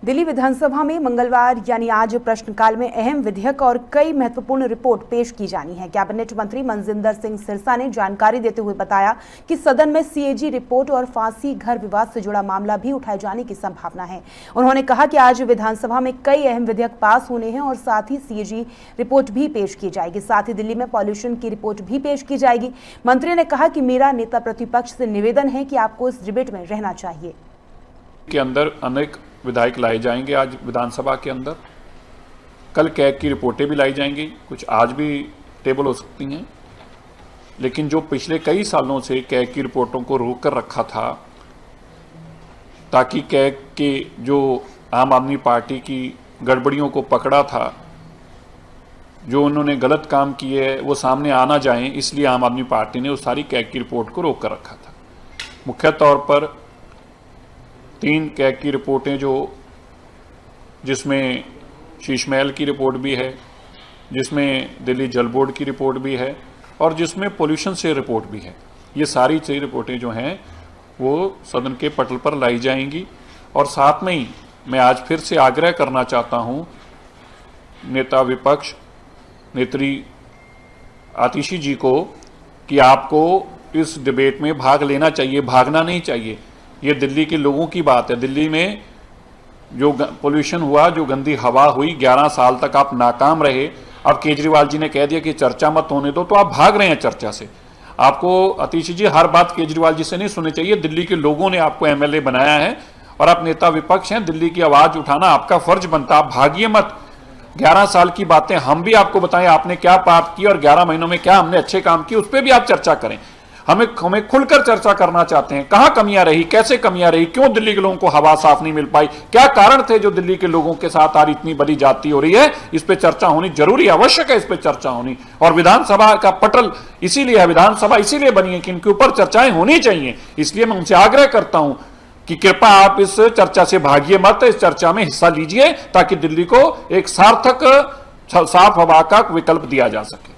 दिल्ली विधानसभा में मंगलवार यानी आज प्रश्नकाल में अहम विधेयक और कई महत्वपूर्ण रिपोर्ट पेश की जानी है। कैबिनेट मंत्री मनजिंदर सिंह सिरसा ने जानकारी देते हुए बताया कि सदन में सीएजी रिपोर्ट और फांसी घर विवाद से जुड़ा मामला भी उठाए जाने की संभावना है। उन्होंने कहा कि आज विधानसभा में कई अहम विधेयक पास होने हैं और साथ ही सीएजी रिपोर्ट भी पेश की जाएगी। साथ ही दिल्ली में पॉल्यूशन की रिपोर्ट भी पेश की जाएगी। मंत्री ने कहा कि मेरा नेता प्रतिपक्ष से निवेदन है कि आपको इस डिबेट में रहना चाहिए। के अंदर अनेक विधायक लाए जाएंगे आज विधानसभा के अंदर। कल कैग की रिपोर्टें भी लाई जाएंगी, कुछ आज भी टेबल हो सकती हैं। लेकिन जो पिछले कई सालों से कैग की रिपोर्टों को रोक कर रखा था ताकि कैग के जो आम आदमी पार्टी की गड़बड़ियों को पकड़ा था, जो उन्होंने गलत काम किए वो सामने आना जाएं, इसलिए आम आदमी पार्टी ने उस सारी कैग की रिपोर्ट को रोक कर रखा था। मुख्य तौर पर 3 कैग की रिपोर्टें जिसमें शीश महल की रिपोर्ट भी है, जिसमें दिल्ली जल बोर्ड की रिपोर्ट भी है और जिसमें पोल्यूशन से रिपोर्ट भी है। ये सारी 6 रिपोर्टें जो हैं वो सदन के पटल पर लाई जाएंगी। और साथ में ही मैं आज फिर से आग्रह करना चाहता हूँ नेता विपक्ष नेत्री आतिशी जी को कि आपको इस डिबेट में भाग लेना चाहिए, भागना नहीं चाहिए। ये दिल्ली के लोगों की बात है। दिल्ली में जो पोल्यूशन हुआ, जो गंदी हवा हुई, 11 साल तक आप नाकाम रहे। अब केजरीवाल जी ने कह दिया कि चर्चा मत होने दो, तो आप भाग रहे हैं चर्चा से। आपको आतिशी जी हर बात केजरीवाल जी से नहीं सुननी चाहिए। दिल्ली के लोगों ने आपको एमएलए बनाया है और आप नेता विपक्ष हैं। दिल्ली की आवाज उठाना आपका फर्ज बनता। आप भागिए मत। 11 साल की बातें हम भी आपको बताएं, आपने क्या पाप किया और 11 महीनों में क्या हमने अच्छे काम किए, उस पर भी आप चर्चा करें। हमें खुलकर चर्चा करना चाहते हैं। कहां कमियां रही, कैसे कमियां रही, क्यों दिल्ली के लोगों को हवा साफ नहीं मिल पाई, क्या कारण थे जो दिल्ली के लोगों के साथ आज इतनी बड़ी जाति हो रही है। इस पे चर्चा होनी जरूरी, आवश्यक है इस पे चर्चा होनी। और विधानसभा का पटल इसीलिए है, विधानसभा इसीलिए बनी है कि इनके ऊपर चर्चाएं होनी चाहिए। इसलिए मैं उनसे आग्रह करता हूं कि कृपया आप इस चर्चा से भागिए मत, इस चर्चा में हिस्सा लीजिए ताकि दिल्ली को एक सार्थक साफ हवा का विकल्प दिया जा सके।